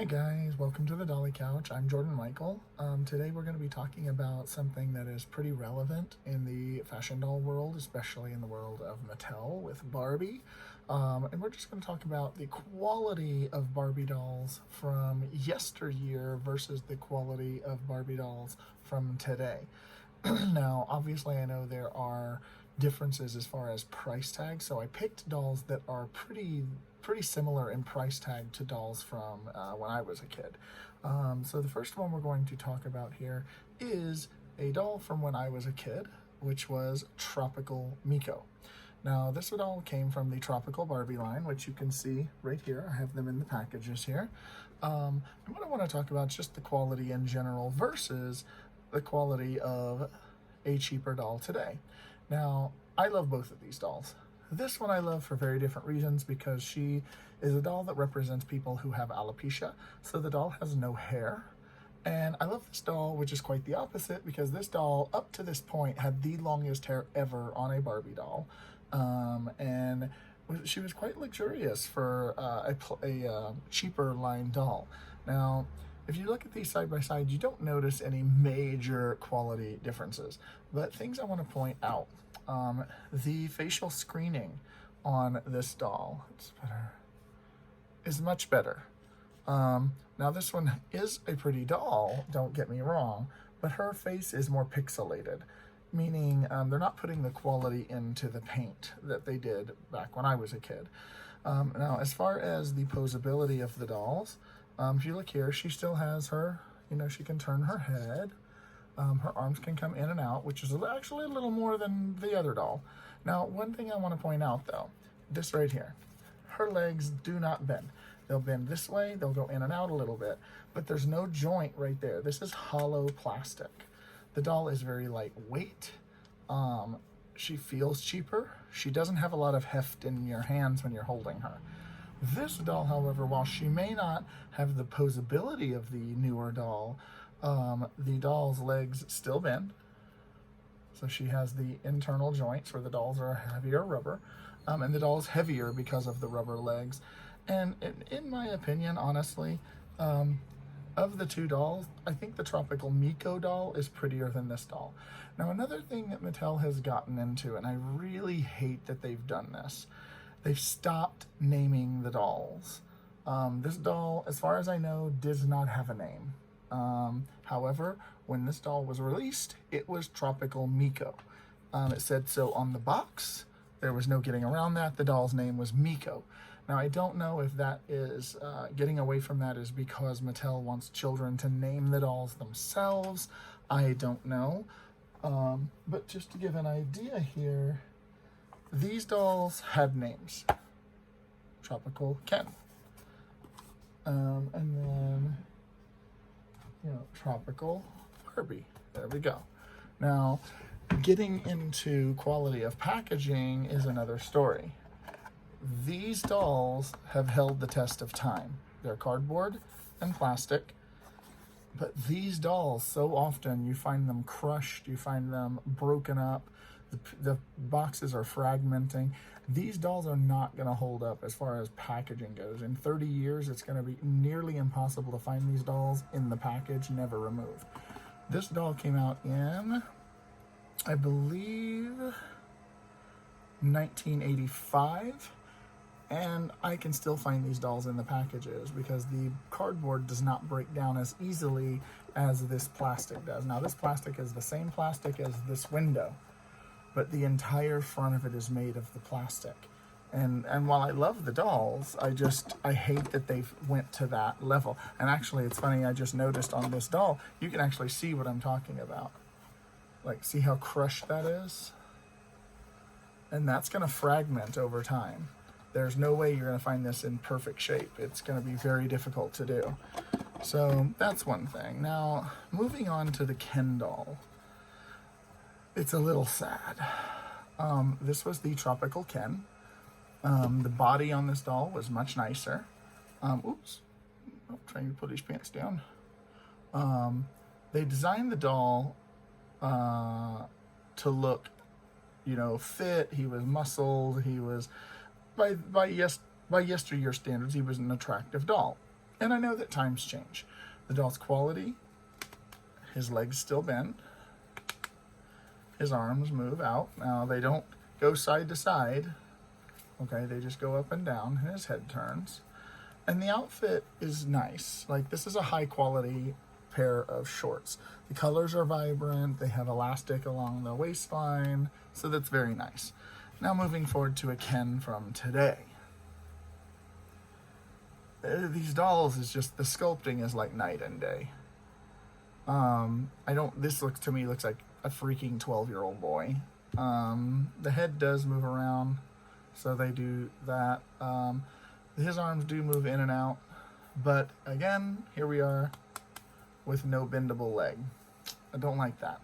guys, welcome to the Dolly Couch. I'm Jordan Michael. Today we're going to be talking about something that is pretty relevant in the fashion doll world, especially in the world of Mattel with Barbie. And we're just going to talk about the quality of Barbie dolls from yesteryear versus the quality of Barbie dolls from today. Now, obviously I know there are differences as far as price tags, so I picked dolls that are pretty similar in price tag to dolls from when I was a kid. So the first one we're going to talk about here is a doll from when I was a kid, which was Tropical Miko. Now this doll came from the Tropical Barbie line, which you can see right here. I have them in the packages here. And what I want to talk about is just the quality in general versus the quality of a cheaper doll today. Now, I love both of these dolls. This one I love for very different reasons because she is a doll that represents people who have alopecia, so the doll has no hair. And I love this doll, which is quite the opposite, because this doll, up to this point, had the longest hair ever on a Barbie doll. And she was quite luxurious for a cheaper line doll. Now, if you look at these side by side, you don't notice any major quality differences, but things I want to point out. The facial screening on this doll is much better. Now this one is a pretty doll, don't get me wrong, but her face is more pixelated, meaning they're not putting the quality into the paint that they did back when I was a kid. Now, as far as the posability of the dolls, if you look here, she still has her, she can turn her head. Her arms can come in and out, which is actually a little more than the other doll. Now, one thing I want to point out, though, this right here, her legs do not bend. They'll bend this way, they'll go in and out a little bit, but there's no joint right there. This is hollow plastic. The doll is very lightweight. She feels cheaper. She doesn't have a lot of heft in your hands when you're holding her. This doll, however, while she may not have the posability of the newer doll, the doll's legs still bend. So she has the internal joints where the dolls are heavier rubber, and the doll's heavier because of the rubber legs. And in my opinion, honestly, of the two dolls, I think the Tropical Miko doll is prettier than this doll. Now, another thing that Mattel has gotten into, and I really hate that they've done this, they've stopped naming the dolls. This doll, as far as I know, does not have a name. However, when this doll was released, it was Tropical Miko. It said so on the box. There was no getting around that. The doll's name was Miko. Now, I don't know if that is, getting away from that is because Mattel wants children to name the dolls themselves. I don't know. But just to give an idea here, these dolls had names. Tropical Ken. And then, Tropical Barbie. There we go. Now, getting into quality of packaging is another story. These dolls have held the test of time. They're cardboard and plastic, but these dolls, so often you find them crushed, you find them broken up, the boxes are fragmenting. These dolls are not going to hold up as far as packaging goes. In 30 years, it's going to be nearly impossible to find these dolls in the package, never removed. This doll came out in, I believe, 1985. And I can still find these dolls in the packages because the cardboard does not break down as easily as this plastic does. Now, this plastic is the same plastic as this window, but the entire front of it is made of the plastic. And while I love the dolls, I hate that they've went to that level. And actually, it's funny, I just noticed on this doll, you can actually see what I'm talking about. Like, see how crushed that is? And that's going to fragment over time. There's no way you're going to find this in perfect shape. It's going to be very difficult to do. So that's one thing. Now, moving on to the Ken doll. It's a little sad. This was the Tropical Ken. The body on this doll was much nicer. Oops. I'm trying to put his pants down. They designed the doll to look, fit. He was muscled. He was... By yesteryear standards, he was an attractive doll. And I know that times change. The doll's quality, his legs still bend, his arms move out. Now they don't go side to side, okay, they just go up and down, and his head turns. And the outfit is nice. Like, this is a high quality pair of shorts. The colors are vibrant, they have elastic along the waistline, so that's very nice. Now moving forward to a Ken from today. These dolls is just, the sculpting is like night and day. This looks to me looks like a freaking 12-year-old boy. The head does move around, so they do that. His arms do move in and out, but again, here we are with no bendable leg. I don't like that.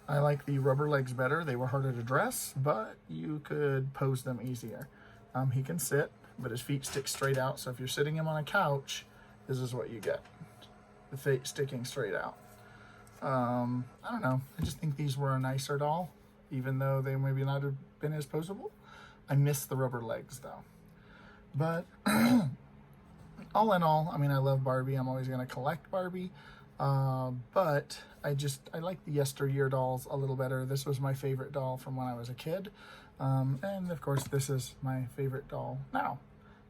I like the rubber legs better. They were harder to dress, but you could pose them easier. He can sit, but his feet stick straight out, so if you're sitting him on a couch, this is what you get. The feet sticking straight out. I don't know. I just think these were a nicer doll, even though they maybe not have been as posable. I miss the rubber legs, though. But all in all, I mean, I love Barbie. I'm always going to collect Barbie. But I like the yesteryear dolls a little better. This was my favorite doll from when I was a kid. And of course, this is my favorite doll now.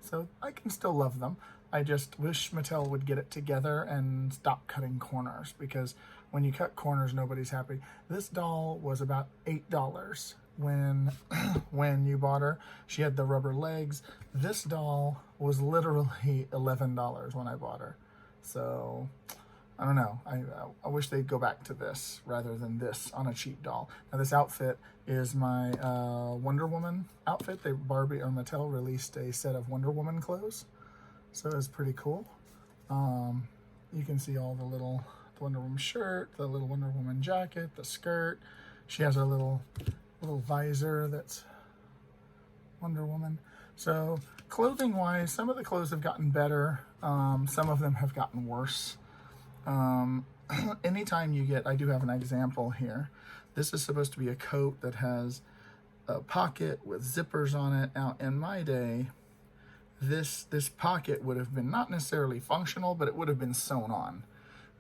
So I can still love them. I just wish Mattel would get it together and stop cutting corners, because when you cut corners, nobody's happy. This doll was about $8 when you bought her. She had the rubber legs. This doll was literally $11 when I bought her. So I don't know. I wish they'd go back to this rather than this on a cheap doll. Now this outfit is my Wonder Woman outfit. Barbie or Mattel released a set of Wonder Woman clothes, so it's pretty cool. You can see all the Wonder Woman shirt, the little Wonder Woman jacket, the skirt. She has a little visor that's Wonder Woman. So clothing wise, some of the clothes have gotten better. Some of them have gotten worse. Anytime you get, I do have an example here. This is supposed to be a coat that has a pocket with zippers on it. Now in my day, this pocket would have been not necessarily functional, but it would have been sewn on.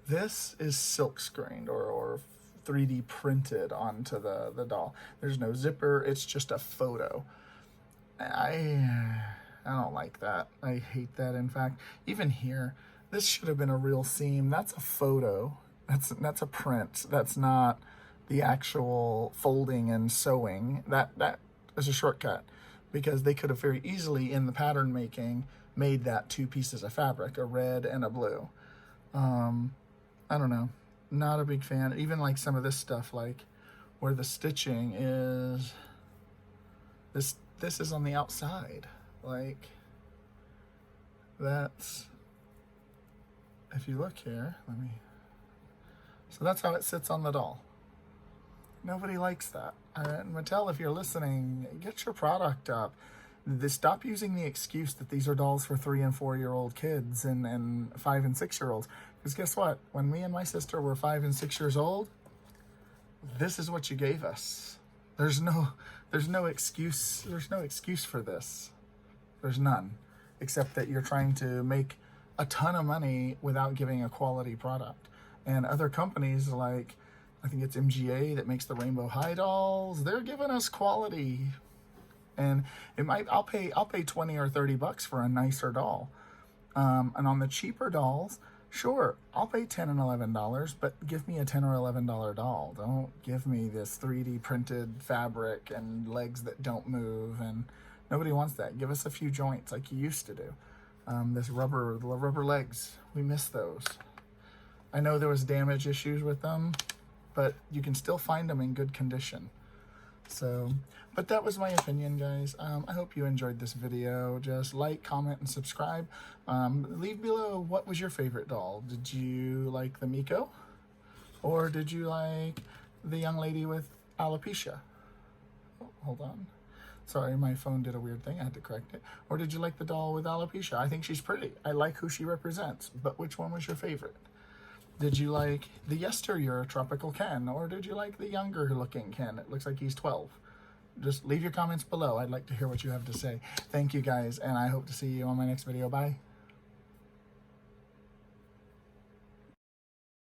This is silk screened or 3D printed onto the doll. There's no zipper, it's just a photo. I don't like that. I hate that. In fact, even here, this should have been a real seam. That's a photo. That's a print. That's not the actual folding and sewing. That is a shortcut, because they could have very easily in the pattern making made that two pieces of fabric, a red and a blue. I don't know. Not a big fan. Even like some of this stuff, like where the stitching is, this is on the outside. Like, that's, if you look here, so that's how it sits on the doll. Nobody likes that. Mattel, if you're listening, get your product up. Stop using the excuse that these are dolls for 3 and 4-year-old kids and 5 and 6-year-olds. Because guess what? When me and my sister were 5 and 6 years old, this is what you gave us. There's no excuse. There's no excuse for this. There's none, except that you're trying to make a ton of money without giving a quality product. And other companies like, I think it's MGA that makes the Rainbow High dolls, they're giving us quality. And I'll pay $20 or $30 for a nicer doll. And on the cheaper dolls, sure, I'll pay $10 and $11, but give me a $10 or $11 doll. Don't give me this 3D printed fabric and legs that don't move, and nobody wants that. Give us a few joints like you used to do. The rubber legs, we miss those. I know there was damage issues with them, but you can still find them in good condition. So, but that was my opinion, guys. I hope you enjoyed this video. Just like, comment, and subscribe. Leave below, what was your favorite doll? Did you like the Miko? Or did you like the young lady with alopecia? Oh, hold on. Sorry, my phone did a weird thing. I had to correct it. Or did you like the doll with alopecia? I think she's pretty. I like who she represents. But which one was your favorite? Did you like the yesteryear Tropical Ken? Or did you like the younger looking Ken? It looks like he's 12. Just leave your comments below. I'd like to hear what you have to say. Thank you, guys, and I hope to see you on my next video. Bye.